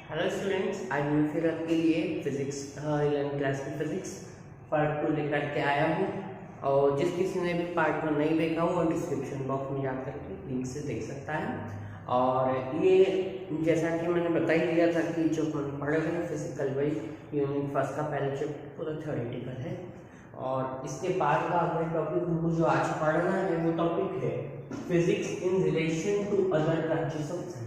Hello students, आज मैं फिर आपके लिए फिजिक्स 11 क्लास की फिजिक्स पार्ट 2 लेकर के आया हूँ। और जिस किसी ने भी पार्ट 1 नहीं देखा हो वो डिस्क्रिप्शन बॉक्स में जाकर के लिंक से देख सकता है। और ये जैसा कि मैंने बता ही दिया था कि जो हम पढ़ रहे हैं फिजिकल वाइज यूनिट फर्स्ट का पहला चैप्टर पूरा थ्योरेटिकल है। और इसके बाद का अगला टॉपिक हमको जो आज पढ़ना है वो टॉपिक है physics in relation to other branches of science.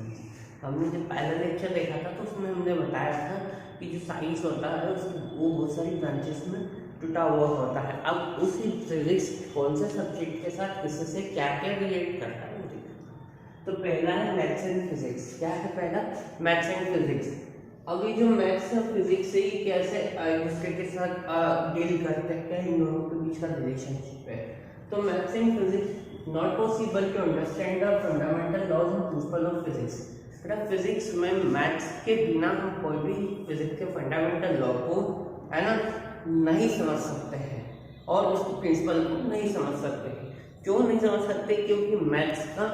हमने जब पहला लेक्चर देखा था तो उसमें हमने बताया था कि जो साइंस होता है वो बहुत सारी ब्रांचेस में टूटा हुआ होता है। अब उसी फिजिक्स कौन से सब्जेक्ट के साथ किससे क्या क्या रिलेट करता है वो देखना। तो पहला है मैथ्स एंड फिजिक्स। क्या है पहला? Maths and physics. अभी जो मैथ्स और फिजिक्स से ही कैसे एक दूसरे के साथ डील करते हैं, इन दोनों के बीच का रिलेशनशिप है। तो maths and physics not possible to understand the fundamental laws and principle of physics. Physics में मैथ्स के बिना हम कोई भी फिजिक्स के फंडामेंटल लॉ को है ना नहीं समझ सकते हैं और उसके प्रिंसिपल को नहीं समझ सकते हैं। क्यों नहीं समझ सकते? क्योंकि मैथ्स का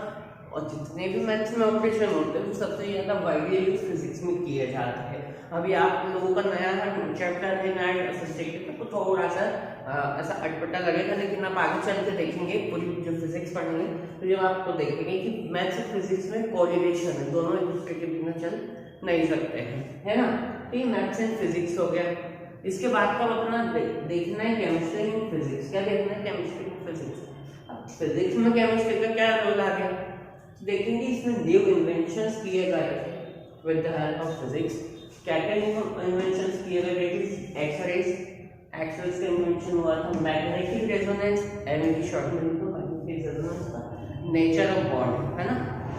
और जितने भी मैथ्स में ऑपरेशन होते हैं वो सबसे ज़्यादा वाइडली यूज फिजिक्स में किए जाते हैं। अभी आप लोगों का नया चैप्टर है, नया सब्जेक्ट है, तो थोड़ा सा ऐसा अटपटा लगेगा, लेकिन आप आगे चल के देखेंगे पूरी जो फिजिक्स पढ़ेंगे तो जब आपको देखेंगे कि मैथ्स और फिजिक्स में कोरिलेशन है, दोनों एक दूसरे के बिना चल नहीं सकते हैं, है ना। तो ये मैथ्स एंड फिजिक्स हो गया। इसके बाद का अपना देखना है केमिस्ट्री एंड फिजिक्स। क्या देखना है? Chemistry and physics. अब फिजिक्स में केमिस्ट्री का क्या रोल आ गया देखेंगे। इसमें न्यू इन्वेंशंस किए गए थे with the help of physics. क्या क्या न्यू इन्वेंशंस किए गए? एक्सरेज का इन्वेंशन हुआ था, मैग्नेटिक रेजोनेंस शॉर्ट में लिखो मैग्नेटिक रेजोनेंस का नेचर ऑफ बॉन्ड, है ना।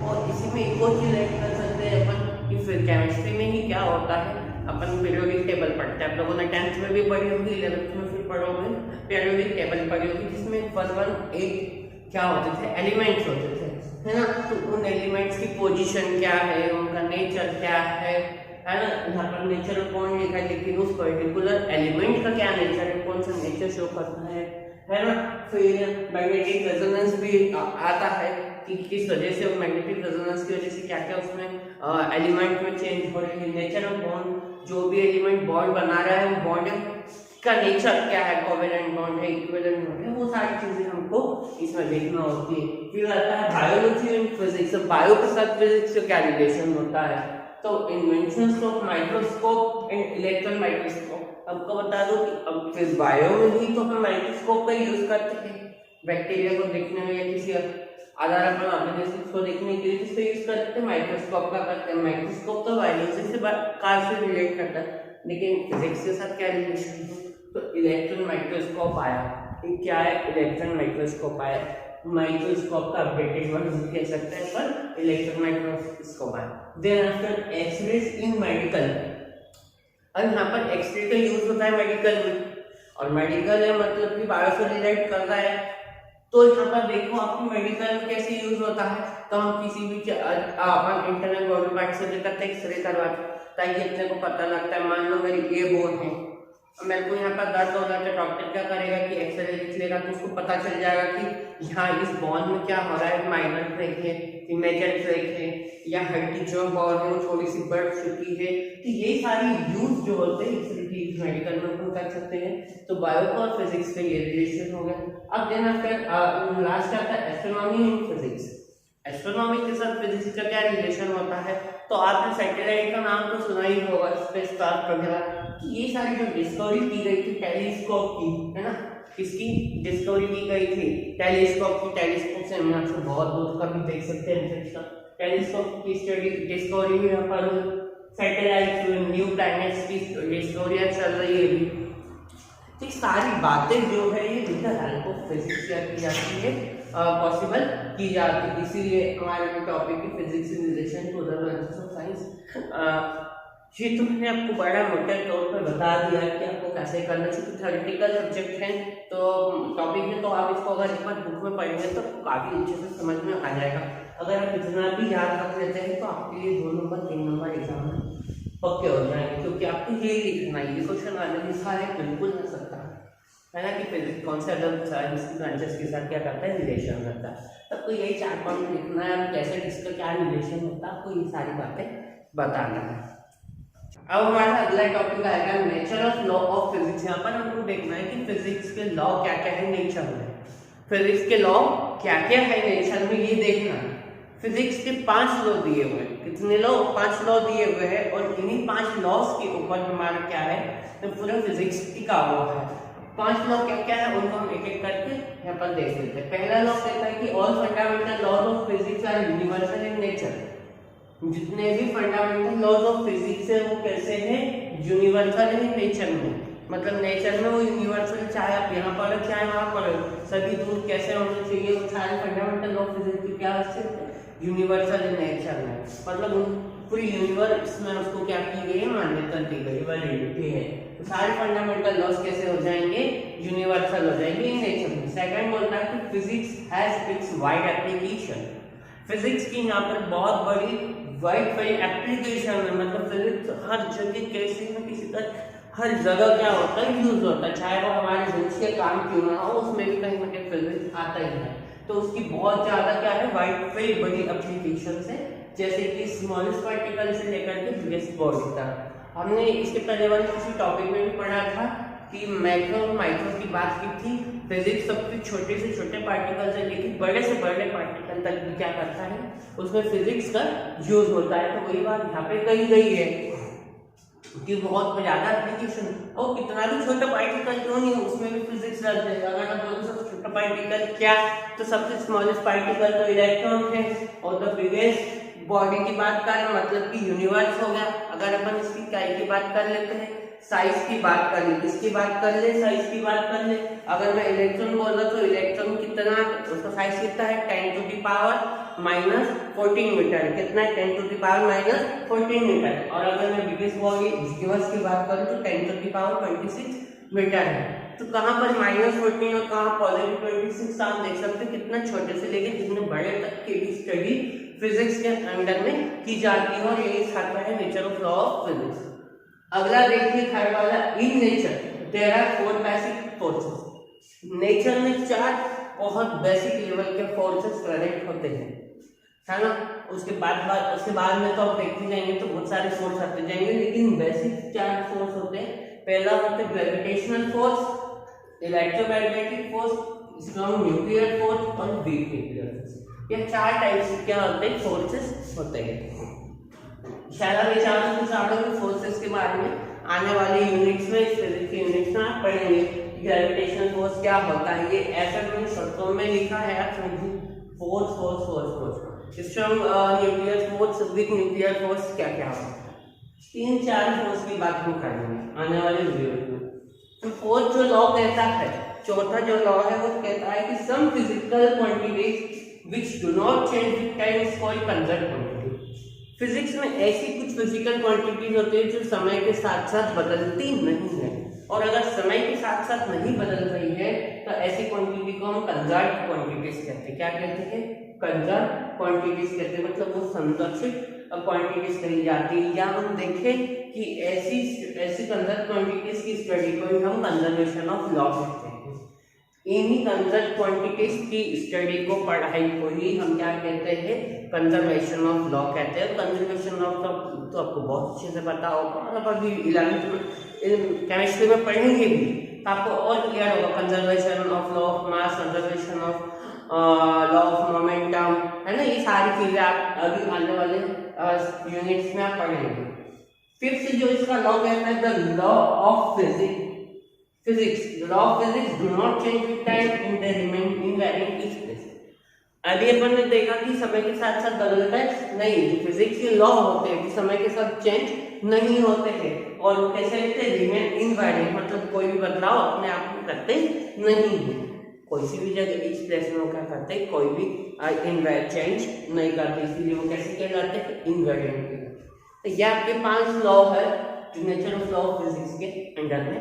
और इसी में एक और चीज ऐड कर सकते हैं अपन कि फिर केमिस्ट्री में ही क्या होता है, अपन पीरियोडिक टेबल पढ़ते हैं। आप लोगों ने 10th में भी पढ़ी होगी, 11th में फिर पढ़ोगे पीरियोडिक टेबल पढ़ी होगी, जिसमें फर्स्ट एक क्या होते थे, एलिमेंट्स होते थे, है ना। तो उन एलिमेंट्स की पोजीशन क्या है, उनका नेचर क्या है ना। यहाँ पर नेचर ऑफ बॉन्ड लिखा है, लेकिन उस पर्टिकुलर एलिमेंट का क्या नेचर है, कौन सा नेचर शो करता है ना। फिर मैग्नेटिक रेजोनेंस भी आता है कि किस वजह से, मैग्नेटिक रेजोनेंस की वजह से क्या क्या उसमें एलिमेंट में चेंज हो रही है। नेचर ऑफ बॉन्ड, जो भी एलिमेंट बॉन्ड बना रहा है वो बॉन्ड का नेचर क्या है, कोवेलेंट बॉन्ड है, इक्विवेलेंट बॉन्ड है, वो सारी चीजें हमको इसमें देखना होती है। फिर आता है बायोलॉजी एंड फिजिक्स। बायो के साथ फिजिक्स का क्या रिलेशन होता है? तो inventions of microscope and electron microscope. आपको बता दो कि अब फिर बायो में भी तो हम माइक्रोस्कोप का यूज करते हैं बैक्टीरिया को देखने में या किसी आधार पर ऑर्गेनिज्म को देखने के लिए जिसको यूज करते हैं माइक्रोस्कोप का करते हैं। माइक्रोस्कोप तो बायोलॉजी से कार से रिलेट करता है, लेकिन फिजिक्स के साथ क्या रिलेशन है? तो इलेक्ट्रॉन माइक्रोस्कोप आया। क्या है? इलेक्ट्रॉन माइक्रोस्कोप आया। माइक्रोस्कोप का अपडेटेड वर्जन कह सकते हैं पर इलेक्ट्रॉन माइक्रोस्कोप है। Then after X rays in medical. और यहाँ पर एक्सरे का यूज होता है मेडिकल में, और मेडिकल है मतलब कि बायो से रिलेट कर रहा है। तो यहाँ पर देखो आपकी मेडिकल में कैसे यूज होता है। तो हम किसी भी अपन इंटरनल बॉडी पार्ट से लेकर एक्सरे करवाते ताकि अपने को पता लगता है। मान लो मेरी ये बोन है, मेरे को यहाँ पर दर्द हो रहा है, डॉक्टर क्या करेगा कि एक्सरे लिख लेगा, तो उसको पता चल जाएगा कि यहाँ इस बॉन में क्या हो रहा है, माइनर क्रैक है, मेजर क्रैक है, या हड्डी जो बॉन है वो थोड़ी सी बढ़ चुकी है। तो ये सारी यूज जो होते हैं एक्सरे की मेडिकल में हम कर सकते हैं। तो बायो और फिजिक्स का ये रिलेशन हो गया। अब देन आफ्टर लास्ट आता है एस्ट्रोनॉमी एंड फिजिक्स। एस्ट्रोनॉमी के साथ फिजिक्स का क्या रिलेशन होता है? तो आपने सैटेलाइट का नाम तो सुना ही होगा, स्पेसक्राफ्ट वगैरह। ये सारी जो डिस्कवरी की गई थी टेलीस्कोप की, है ना, किसकी डिस्कवरी की गई थी? टेलीस्कोप की। टेलीस्कोप से हम यहाँ से बहुत दूर का भी देख सकते हैं। टेलीस्कोप की स्टडी डिस्कवरी भी यहाँ पर, सैटेलाइट, न्यू प्लैनेट्स की डिस्कवरी चल रही है अभी। तो ये सारी बातें जो है ये with the help of physics क्या की जाती है, पॉसिबल की जाती है। इसीलिए हमारे जो टॉपिक है physics in relation to other branches of science, ये तो मैंने आपको बड़ा मोटे तौर पर बता दिया कि आपको कैसे करना चाहिए। थ्योरेटिकल सब्जेक्ट है तो टॉपिक है, तो आप इसको अगर एक बार बुक में पढ़ेंगे तो आपको काफ़ी अच्छे से समझ में आ जाएगा। अगर आप इतना भी याद रख लेते हैं तो आपके लिए 2 नंबर 3 नंबर एग्जाम में पक्के हो जाएंगे, क्योंकि आपको ये लिखना है। ये क्वेश्चन आने लिखा है बिल्कुल नहीं सकता है ना कि फिजिक्स कौन से अदर साइंस की ब्रांचेस के साथ क्या करता है, रिलेशन करता है। तब तो यही 4 पॉइंट लिखना है, कैसे किसका क्या रिलेशन होता है, आपको ये सारी बातें बताना है। अब हमारा अगला टॉपिक आएगा nature of law of physics. यहाँ पर हमको देखना है कि फिजिक्स के लॉ क्या क्या है नेचर में, फिजिक्स के लॉ क्या क्या है नेचर में, ये देखना है। फिजिक्स के 5 लॉ दिए हुए हैं, कितने लॉ? 5 लॉ दिए हुए हैं, और इन्हीं 5 लॉस के ऊपर हमारा क्या है, तो पूरा फिजिक्स टिका हुआ है। 5 लॉ क्या क्या है उनको हम एक एक करके यहाँ पर देख लेते हैं। पहला लॉ कहता है कि all fundamental laws of physics are universal in nature. जितने भी फंडामेंटल लॉज ऑफ फिजिक्स है वो कैसे हैं, यूनिवर्सल है नेचर में, मतलब नेचर में वो यूनिवर्सल, चाहे आप यहाँ पढ़ो चाहे वहाँ पढ़ो, सभी दूर कैसे होने चाहिए, वो सारे फंडामेंटल लॉ ऑफ फिजिक्स क्या है, यूनिवर्सल इन नेचर में, मतलब पूरी यूनिवर्स में उसको क्या की गई है, मान्यता दी गई, वैलिडिटी है। तो सारे फंडामेंटल लॉज कैसे हो जाएंगे, यूनिवर्सल हो जाएंगे इन नेचर में। सेकंड बोलता है कि physics has its wide application. Physics की यहाँ पर बहुत बड़ी वाइड एप्लीकेशन है, मतलब फिजिक्स हर जगह कैसे न किसी तरह हर जगह क्या होता है, यूज होता है, चाहे वो हमारे रोज के काम क्यों ना हो, उसमें भी कहीं ना कहीं फिजिक्स आता ही है। तो उसकी बहुत ज्यादा क्या है, वाइड बड़ी एप्लीकेशन है, जैसे कि स्मॉलेस्ट पार्टिकल से लेकर के बिगेस्ट बॉडी तक। हमने इसके पहले वाले किसी टॉपिक में भी पढ़ा था कि मैक्रो और माइक्रो की बात की थी। फिजिक्स सबसे छोटे से छोटे पार्टिकल से लेकर बड़े से बड़े पार्टिकल तक भी क्या करता है, उसमें फिजिक्स का यूज होता है। तो वही बात यहाँ पे कही गई है कि बहुत ज्यादा एप्लीकेशन, और कितना भी छोटा पार्टिकल क्यों नहीं उसमें भी फिजिक्स लग जाएगा। अगर आप बोलो सबसे छोटा पार्टिकल क्या, तो सबसे स्मॉलेस्ट पार्टिकल तो इलेक्ट्रॉन है, और द बिगेस्ट बॉडी की बात करें मतलब कि यूनिवर्स हो गया। अगर अपन इसकी काय की बात कर लेते हैं, साइज की बात कर ले, किसकी बात कर ले, साइज की बात कर ले। अगर मैं इलेक्ट्रॉन बोला तो इलेक्ट्रॉन कितना, उसका साइज कितना है, 10⁻⁻14 मीटर, कितना है, 10⁻⁻14 मीटर। और अगर मैं बिगेस्ट बॉडी यूनिवर्स की बात करूं तो 10⁻26 मीटर है। तो कहाँ पर -14 और कहाँ +26 आप देख सकते हैं, कितना छोटे से लेकर कितने बड़े तक की स्टडी फिजिक्स के अंडर में की जाती है, और यही खाता है nature of law of physics. अगला देखिए थर्ड वाला, in nature there are 4 basic forces. Nature में 4 बहुत बेसिक लेवल के फोर्सेस प्रेजेंट होते हैं, है ना। उसके बाद में तो आप देखते जाएंगे तो बहुत सारे फोर्स आते जाएंगे, लेकिन बेसिक 4 फोर्स होते हैं। पहला होता है gravitational force, electromagnetic force, strong nuclear force और वीक न्यूक्लियर फोर्स। ये 4 टाइप से क्या होते हैं, फोर्सेस होते हैं। शायद चारों के फोर्सेस के बारे में आने वाले यूनिट्स में, फिजिक्स के यूनिट्स में आप पढ़ेंगे। ग्रेविटेशनल फोर्स क्या होता है, ये ऐसा मैंने शब्दों में लिखा है, आप समझिए, force force force force. Strong nuclear force, weak nuclear force क्या क्या होता है, 3-4 फोर्स की बात हम करेंगे आने वाले वीडियो में। तो फोर्थ जो लॉ कहता है, चौथा जो लॉ है वो कहता है कि some physical quantities which do not change with time is called conserved quantity। Physics में ऐसी कुछ फिजिकल क्वांटिटीज होती है जो समय के साथ साथ बदलती नहीं है, और अगर समय के साथ साथ नहीं बदल रही है तो ऐसी क्वांटिटी को हम कंजर्व्ड क्वांटिटीज कहते हैं। क्या कहते हैं, कंजर्व्ड क्वांटिटीज कहते हैं, मतलब वो संरक्षित क्वांटिटीज कही जाती है। या हम देखें कि ऐसी कंजर्व्ड क्वांटिटीज की स्टडी को ही हम कंजर्वेशन ऑफ लॉ कहते हैं। इन्हीं कंजर्व्ड क्वांटिटीज की स्टडी को, पढ़ाई को ही हम क्या कहते हैं, कंजर्वेशन ऑफ लॉ कहते हैं। कंजर्वेशन ऑफ लॉ तो आपको बहुत अच्छे से पता होगा, आप अभी 11th में केमिस्ट्री में पढ़ेंगे भी तो आपको और क्लियर होगा। Conservation of law of mass, conservation of law of momentum, है ना, ये सारी चीजें आप अभी आने वाले यूनिट्स में आप पढ़ेंगे। फिफ्थ जो इसका लॉ कहता है, the law of physics, the law of physics do not change with time and they remain invariant each place। अभी अपन ने देखा कि समय के साथ साथ बदलता है नहीं, जो फिजिक्स के लॉ होते हैं कि समय के साथ चेंज नहीं होते हैं, और वो कैसे रहते हैं, रिमेन इनवैरिएंट, मतलब कोई भी बदलाव अपने आप में करते नहीं है। कोई सी भी जगह इस प्लेस में वो क्या करते हैं, कोई भी चेंज नहीं करते, इसीलिए वो कैसे कहलाते हैं, इनवैरिएंट। तो ये आपके 5 लॉ है जो nature of law of physics के अंडर में